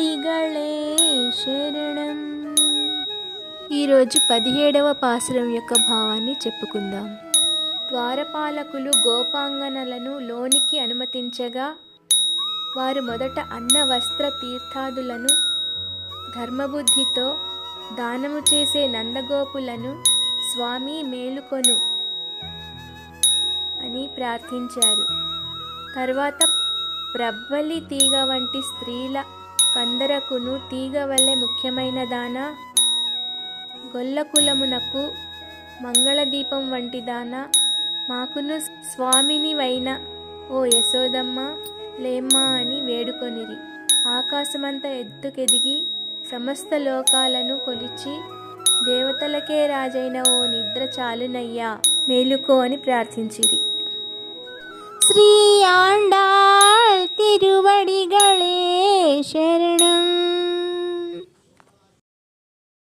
తిరువడిగళే శరణం. ఈరోజు 17వ పాసురం యొక్క భావాన్ని చెప్పుకుందాం. ద్వారపాలకులు గోపాంగనలను లోనికి అనుమతించగా వారు మొదట అన్న వస్త్ర తీర్థాదులను ధర్మబుద్ధితో దానము చేసే నందగోపులను స్వామి మేలుకొను అని ప్రార్థించారు. తర్వాత ప్రబ్బలి తీగ వంటి స్త్రీల కందరకును తీగ వలె ముఖ్యమైన దానా, గొల్లకులమునకు మంగళదీపం వంటి దానా, మాకును స్వామిని వైన ఓ యశోదమ్మ లేమ్మా అని వేడుకొనిరి. ఆకాశమంత ఎత్తుకెదిగి సమస్త లోకాలను కొలిచి దేవతలకే రాజైన ఓ నిద్ర చాలునయ్యా మేలుకో అని ప్రార్థించిరి. శ్రీ ఆండాళ్ తిరువడిగళే